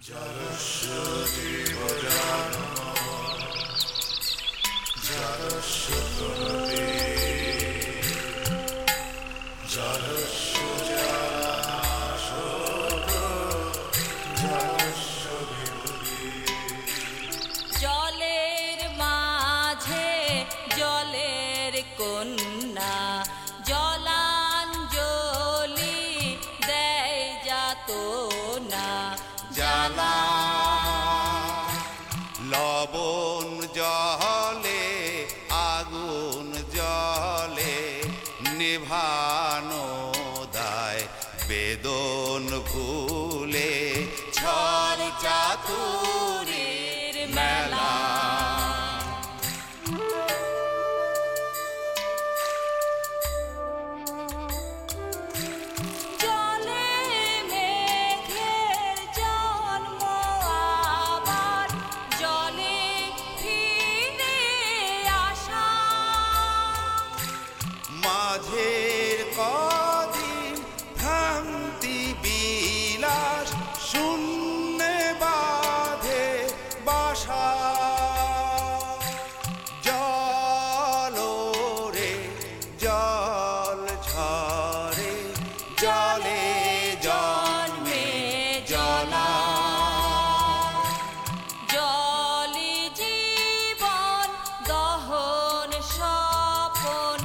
জলের মাঝে জলের কন্যা জলাঞ্জলি দেয় যাত না জ্বালা লবণ জলে আগুন জলে নিভানো দায় বেদন ভুলে ছল চাতুরীর মেলা জলে মেঘের জন্ম আবার জলে ফিরে আসা মাঝের কদিন ভ্রান্তি বিলাস শূন্যে বাঁধে বাসা জল রে জল ঝরে জলে জন্মে জলা জলি জীবন দহন স্বপন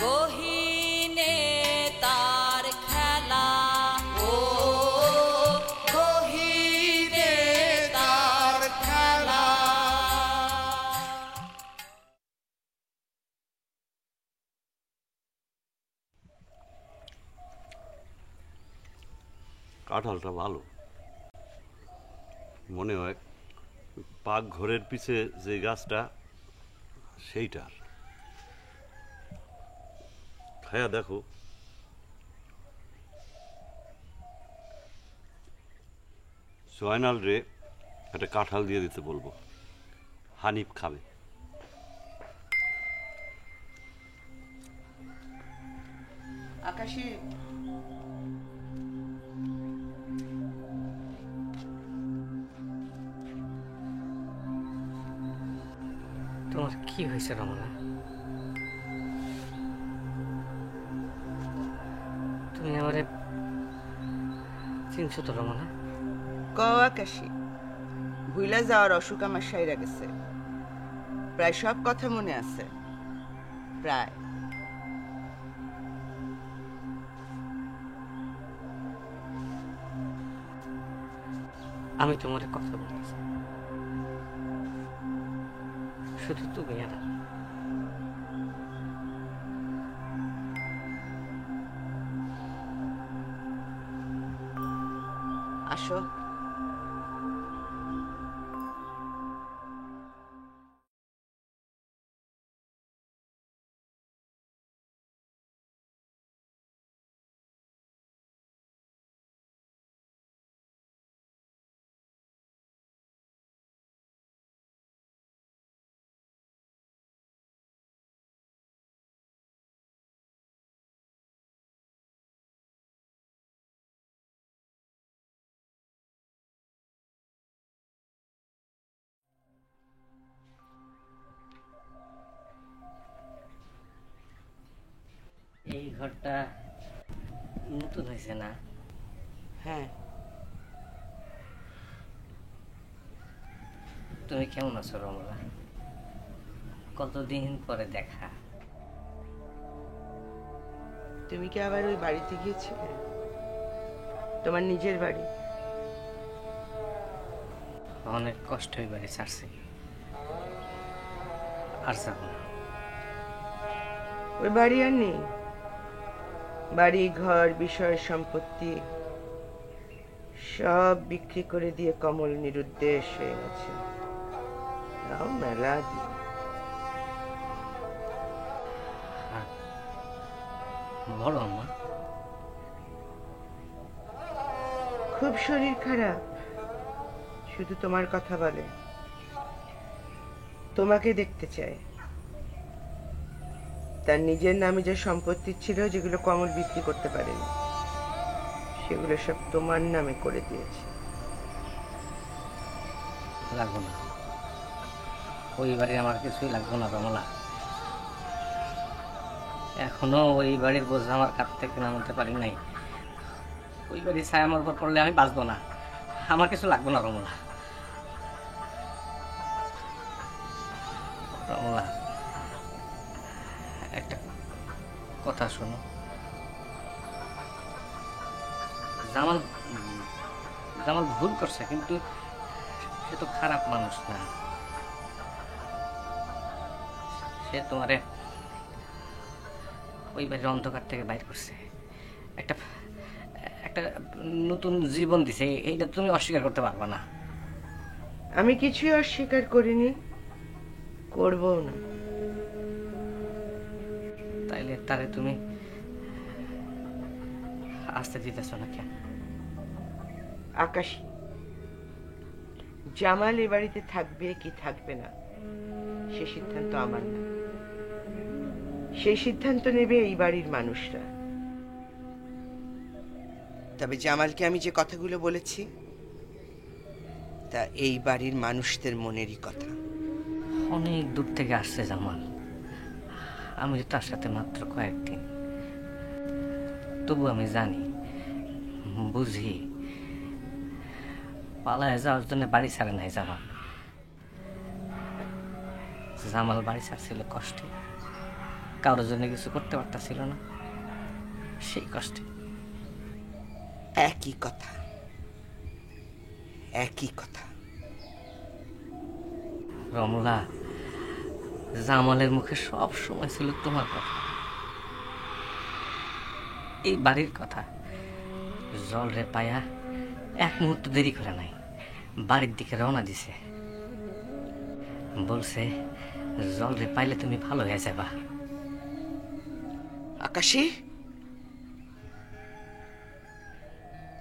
গহীনে তার খেলা ও গহীনে তার খেলা কাঁঠালটা ভালো মনে হয় পাকঘরের পিছে যে গাছটা সেইটার খায়া দেখো জয়নাল রে একটা কাঁঠাল দিয়ে দিতে বলবো হানিফ খাবে আকাশে তোমার কি হয়েছে রমনা? তুমি আমারে চিনছো তো রমনা? ক আকাশে ভুইলা যাওয়ার অসুখ আমার সাইরা গেছে, প্রায় সব কথা মনে আছে। প্রায় আমি তোমারে কথা বলতেছি, শুধু তুমি আর আমি। আসো। এই ঘরটা নতুন হয়েছে না? হ্যাঁ, তুমি কেমন আছো রমলা? কতদিন পরে দেখা। তুমি কি আবার ওই বাড়িতে গিয়েছিলে? তোমার নিজের বাড়ি? অনেক কষ্ট হয়ে বাড়ি ছাড়ছি, আর যাবো না। ওই বাড়ি আর নেই। বাড়ি ঘর বিষয় সম্পত্তি সব বিক্রি করে দিয়ে কমল নিরুদ্দেশ হয়ে গেছে। তাও মেলা দিন। বড় আম্মা খুব শরীর খারাপ, শুধু তোমার কথা বলে, তোমাকে দেখতে চায়। তার নিজের নামে যে সম্পত্তি ছিল, যেগুলো কমল বিক্রি করতে পারেনি, সেগুলো সব তোমার নামে করে দিয়েছে। লাগবো না, ওই বাড়ি আমার কিছুই লাগবো না রমলা। এখনো ওই বাড়ির বোঝা আমার কাছ থেকে নামাতে পারি নাই। ওই বাড়ির ছায়া আমার উপর পড়লে আমি বাঁচবো না। আমার কিছু লাগবো না রমলা। রমলা, একটা কথা শোনো। জামাল জামাল ভুল করছে, কিন্তু সে তো খারাপ মানুষ না। সে তোমারে ওই বাড়ির অন্ধকার থেকে বাইর করছে, একটা একটা নতুন জীবন দিছে। এইটা তুমি অস্বীকার করতে পারবা না। আমি কিছুই অস্বীকার করিনি, করবও না। তাইলে তারে তুমি আসতে দিতেছ না কেন? আকাশী, জামাল এ বাড়িতে থাকবে কি থাকবে না সে সিদ্ধান্ত আমার না, সেই সিদ্ধান্ত নেবে এই বাড়ির মানুষরা। তবে জামালকে আমি যে কথাগুলো বলেছি তা এই বাড়ির মানুষদের মনেরই কথা। অনেক দূর থেকে আসছে জামাল, আমি তার সাথে মাত্র কয়েকদিন, তবু আমি জানি, বুঝি, পালায় যাওয়ার জন্য বাড়ি ছাড়ে নাই জামাল। জামাল বাড়ি ছাড়ছিল কষ্টে, কারোর জন্য কিছু করতে পারতাছিল না, সেই কষ্টে। একই কথা, একই কথা। রমলা, জামালের মুখে সব সময় ছিল তোমার কথা, এই বাড়ির কথা। জল রে পায়া এক মুহূর্ত দেরি করে নাই, বাড়ির দিকে রওনা দিছে। বলছে জল রে পাইলে তুমি ভালো হয়ে যাবা। আকাশী,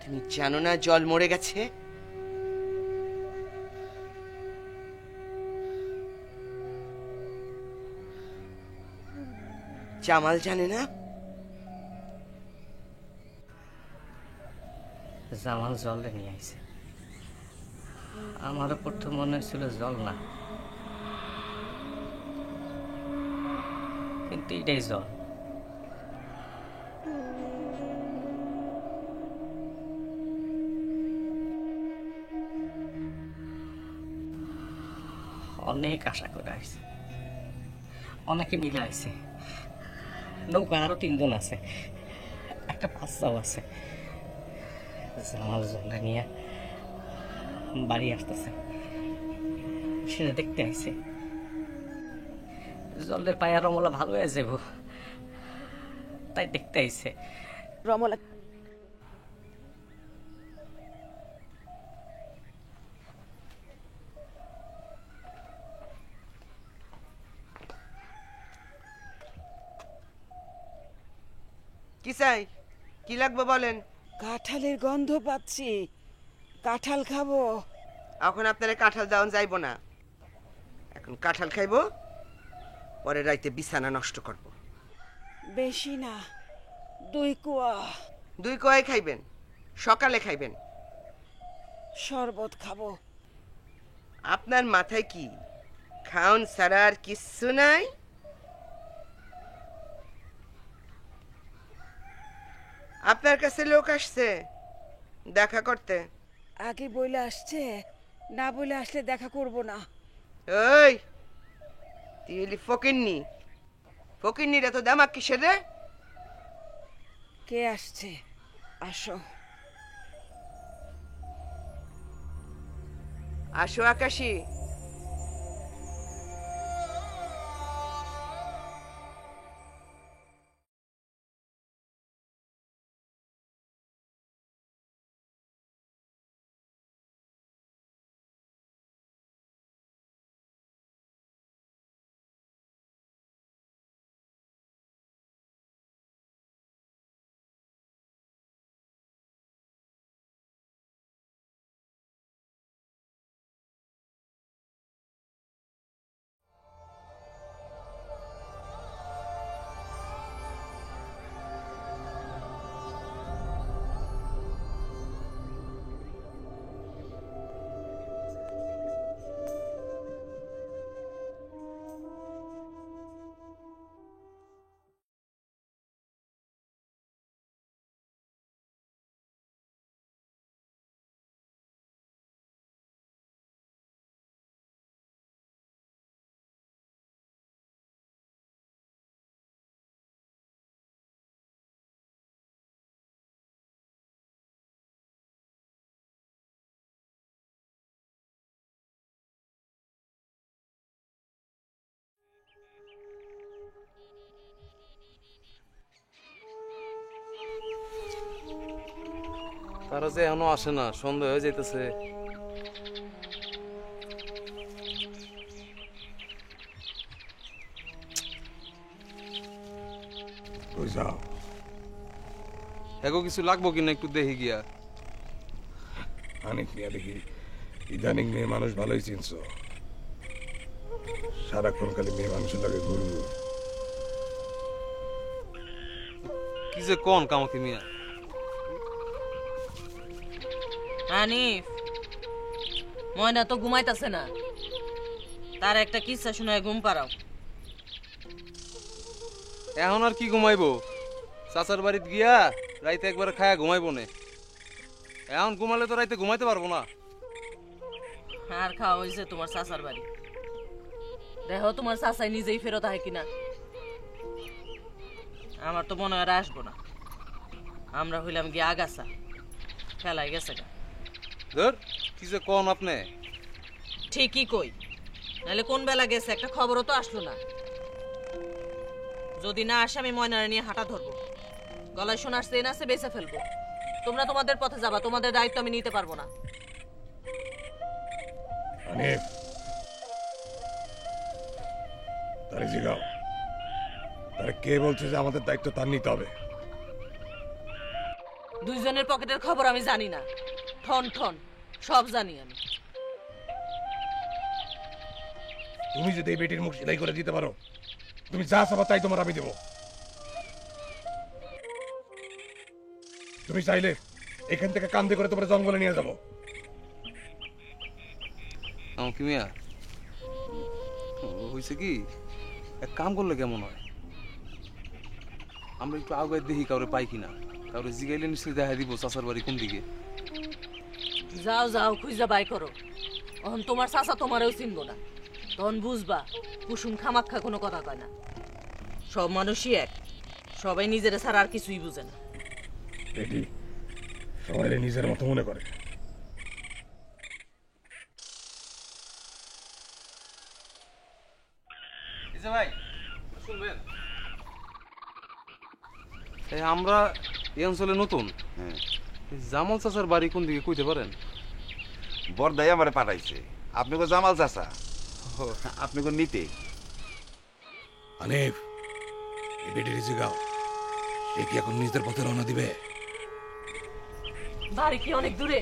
তুমি জানো না জল মরে গেছে? জামাল জানে না? জামাল জল রে নিয়ে আইছে। আমার উপর তো মনে হয়েছিল জল না, কিন্তু এটাই জল। অনেক আশা করে আইছে, অনেকে মিলে আইছে। নৌকা আরো 3 জন আছে, একটা বাচ্চাও আছে। জামাল জলটা নিয়ে বাড়ি আসতেছে, সেটা দেখতে আইছে। জলের পায়া রমলা ভালো হয়ে যাব, তাই দেখতে আইছে। রমলা কি চাই, কি লাগবে বলেন? কাঁঠালের গন্ধ পাচ্ছি, কাঁঠাল খাবো। এখন আপনারা কাঁঠাল দেওয়া যাইব না, এখন কাঁঠাল খাইবো, পরে রাইতে বিছানা নষ্ট করব। বেশি না, 2 কোয়া। 2 কোয়াই খাইবেন, সকালে খাইবেন। শরবত খাবো। আপনার মাথায় কি খাওন ছাড়া আর কিচ্ছু নাই? আপনার কাছে লোক আসছে দেখা করতে। আগে বইলে আসছে, না বলে আসলে দেখা করব না। ওই তুই হলি ফকিন্নি, ফকিন্নিরা তো দামাক কিসের রে? কে আসছে? আসো। আসো আকাশী। তারা যে এখনো আসে না, সন্দেহ হয়ে যাইতেছে। ওই যাও, এগো কিছু লাগবো কিনা একটু দেখি গিয়া। হানিফ মিয়া দেখি ইদানিং মেয়ে মানুষ ভালোই চিনছ, সারাক্ষণ খালি মেয়ে মানুষের লাগে ঘুরু। কি যে কোন কামাকি মিয়া? হানিফ, ময়না তো ঘুমাইতেছে না, তার একটা কিস্সা শোনায় ঘুম পাড়াও। এখন আর কি ঘুমাইবো? চাচার বাড়িতে গিয়া রাইতে একবার খায়া ঘুমাইবো নে। এখন ঘুমালে তো রাইতে ঘুমাইতে পারবো না। আর খাওয়া হয়েছে তোমার চাচার বাড়ি, দেখো তোমার চাচাই নিজেই ফেরত আহে কিনা। আমার তো মনে হয় আর আসবো না, আমরা হইলাম গিয়ে আগাছা, খেলায় গেছে গা। ধর, কি যে কোন আপনি? ঠিকই কই, নাহলে কোন বেলা গেছে একটা খবরও তো আসলো না। যদি না আসে আমি ময়নারে নিয়ে হাঁটা ধরবো, গলায় সোনার চেন আছে বেঁচে ফেলবো। তোমরা তোমাদের পথে যাবা, তোমাদের দায়িত্ব আমি নিতে পারবো না। হানিফ, তারে জিগাও, তারে কে বলছে যে আমাদের দায়িত্ব তার নিতে হবে? দুইজনের পকেটের খবর আমি জানি না, ঠন ঠন সব জানি আমি। তুমি যদি এই বেটির মুখ সেলাই করে দিতে পারো, তুমি যা চাবা তাই তোমার আমি দেবো। তুমি চাইলে এখান থেকে কান্দে করে তোমার জঙ্গলে নিয়ে যাবো। কামাকি মিয়া, হয়েছে কি, এক কাম করলে কেমন হয়? আমরা একটু আগে দেখি কাউরে পাই কিনা। কাউরে জিগাইলে নিশ্চয়ই দেখা দিব চাচার বাড়ি কোন দিকে। যাও যাও, খুঁজা বাই করো। এখন তোমার চাচা তোমারেও চিনবো না, তখন বুঝবা কুসুম খামাক্ষা কোনো কথা কয় না। সব মানুষই এক, সবাই নিজের ছাড়া আর কিছুই বুঝে না। বেটি সবাই নিজের মতো মনে করে। ভাই শুনবেন, আমরা এই অঞ্চলে নতুন। হ্যাঁ, জামাল চাচার বাড়ি কোন দিকে কইতে পারেন? বরদাই আমারে পাঠাইছে। আপনি কো জামাল চাচা, আপনি কো নিতে। হানিফ, এই বেটির জিগাও, সে কি এখন নিজের পথে রওনা দিবে? বাড়ি কি অনেক দূরে?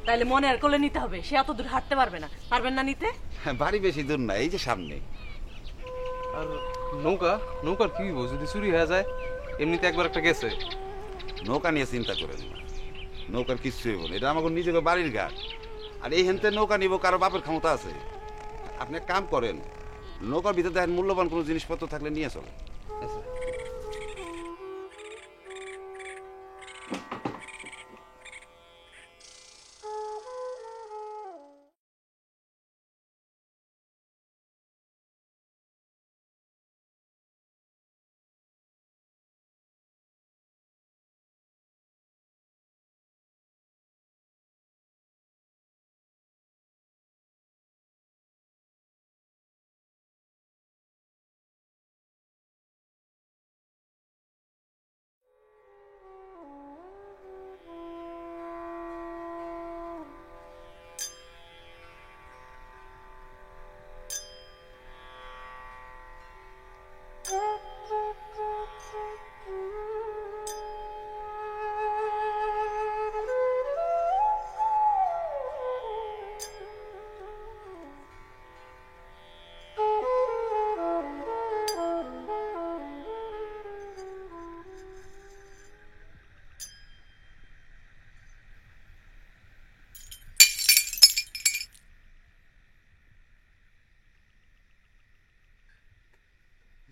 তাইলে মনে আর কোলে নিতে হবে, সে এত দূর হাঁটতে পারবে না। পারবেন না নিতে? বাড়ি বেশি দূর না, এই যে সামনে। আর নৌকার কি হইব যদি চুরি হয়ে যায়? এমনিতে একবার একটা গেছে। নৌকা নিয়ে চিন্তা করেন না, নৌকার কিচ্ছু হইব না, এটা আমাকে নিজেকে বাড়ির ঘাট। আর এই হেনতে নৌকা নিব কারো বাপের ক্ষমতা আছে? আপনি এক কাম করেন, নৌকার ভিতরে দেখেন মূল্যবান কোনো জিনিসপত্র থাকলে নিয়ে চলেন।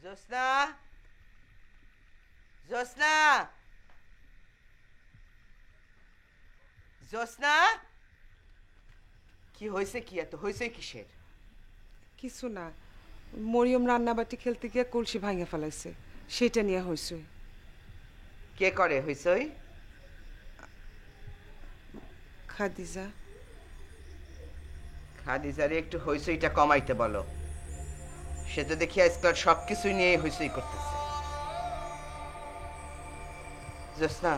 জোসনা, জোসনা, জোসনা, কি হয়েছে? কি এত হয়েছে কিসের? কিছু না, মরিয়ম রান্নাবাটি খেলতে গিয়ে কলসি ভাঙে ফেলাইছে, সেটা নিয়ে হয়েছে। কে করে হইসই? খাদিজা। খাদিজারে একটু হইসইটা কমাইতে বলো, সে তো দেখি আজকাল সবকিছুই নিয়ে হইসই করতেছে। জোসনা,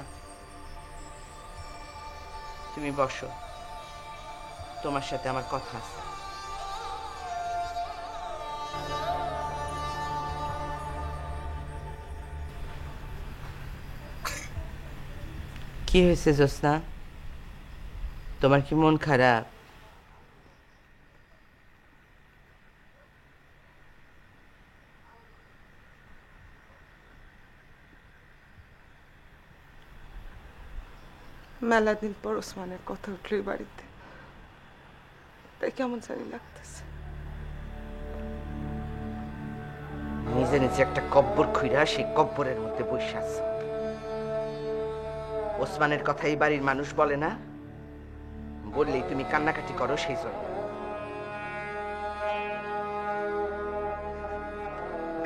তুমি বসো, তোমার সাথে আমার কথা আছে। কি হয়েছে জ্যোৎস্না, তোমার কি মন খারাপ? মেলা দিন পর ওসমানের কথা উঠলো এই বাড়িতে, তাই কেমন জানি লাগতেছে। নিজে নিজে একটা কব্বর খুইরা সেই কব্বরের মধ্যে বসে আছে। ওসমানের কথা এই বাড়ির মানুষ বলে না, বললেই তুমি কান্নাকাটি করো সেই জন্য।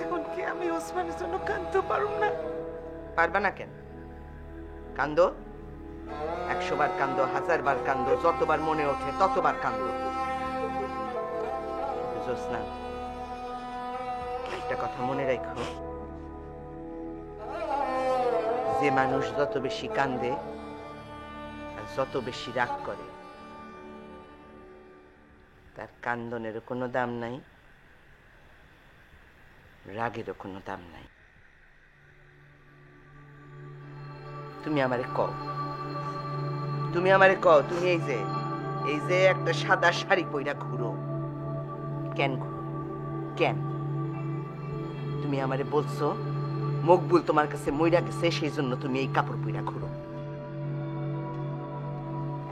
এখন কি আমি ওসমানের জন্য কাঁদতে পারব না? পারবা না কেন? কান্দো, 100 বার কান্দো, 1000 বার কান্দো, যতবার মনে ওঠে ততবার কান্দো। জ্যোৎস্না, একটা কথা মনে রাখো, যে মানুষ যত বেশি কান্দে আর যত বেশি রাগ করে, তার কান্দনেরও কোনো দাম নাই, রাগেরও কোনো দাম নাই। তুমি আমারে কও, তুমি এই যে একটা সাদা শাড়ি পইরা ঘুরো, কেন ঘুরো? কেন? তুমি আমারে বলছো মকবুল তোমার কাছে মইরা গেছে, সেই জন্য তুমি এই কাপড় পইরা ঘুরো।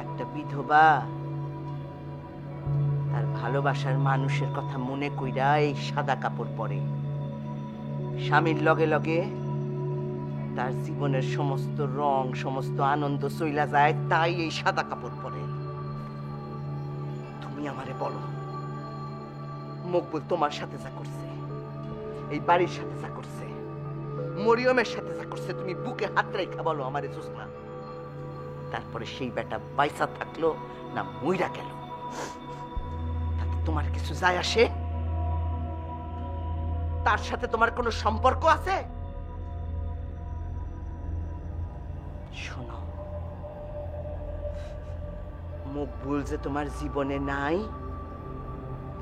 একটা বিধবা তার ভালোবাসার মানুষের কথা মনে কইরা এই সাদা কাপড় পরে। স্বামীর লগে লগে তার জীবনের সমস্ত রং, সমস্ত আনন্দ চইলা যায়, তাই এই সাদা কাপড় পরে। তুমি আমারে বলো, মকবুল তোমার সাথে যা করছে, এই বাড়ির সাথে যা করছে, মরিয়মের সাথে যা করছে, তুমি বুকে হাত রেখা বলো আমারে জ্যোৎস্না। তারপরে সেই বেটা বাইসা থাকলো না মইরা গেল, তাতে তোমার কিছু যায় আসে? তার সাথে তোমার কোনো সম্পর্ক আছে? শোনো, মকবুল যে তোমার জীবনে নাই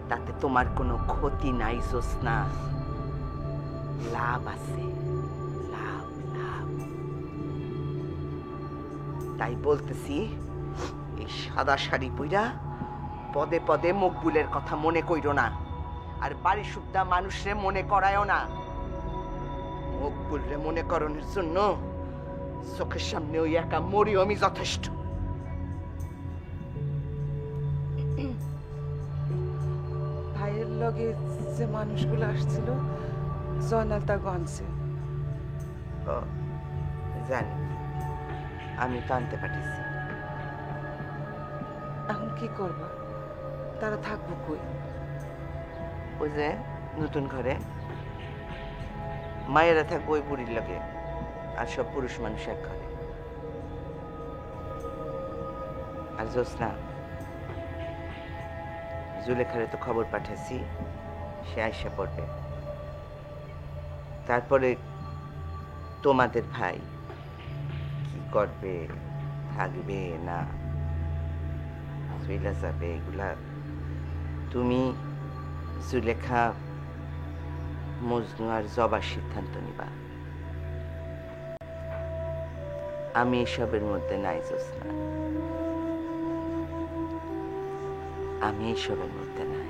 তাতে তোমার কোনো ক্ষতি নাই জ্যোৎস্না, লাভ আছে, লাভ লাভ। তাই বলতেছি, এই সাদা শাড়ি পইরা পদে পদে মকবুলের কথা মনে কইরো না, আর বাড়ি সুদ্ধা মানুষরে মনে করায়ও না। মকবুলরে মনে করানোর জন্য চোখের সামনে ওই একা মরিয়মই যথেষ্ট। ভাইয়ের লগে যে মানুষগুলো আসছিল, জয়নাল তা গনছে। জানি, আমি তো আনতে পাঠিয়েছি। এখন কি করবা? তারা থাকবো কই? ওই যে নতুন ঘরে মায়েরা থাকবো ওই বুড়ির লগে, আর সব পুরুষ মানুষ এক ঘরে। আর জ্যোৎস্না, জুলেখারে তো খবর পাঠাচ্ছি, সে আইসা পড়বে। তারপরে তোমাদের ভাই কি করবে, থাকবে না চইলা যাবে, এগুলা তুমি জুলেখা, মজনু আর জবার সিদ্ধান্ত নিবা। আমি এসবের মধ্যে নাই জ্যোৎস্না, আমি এসবের মধ্যে নাই।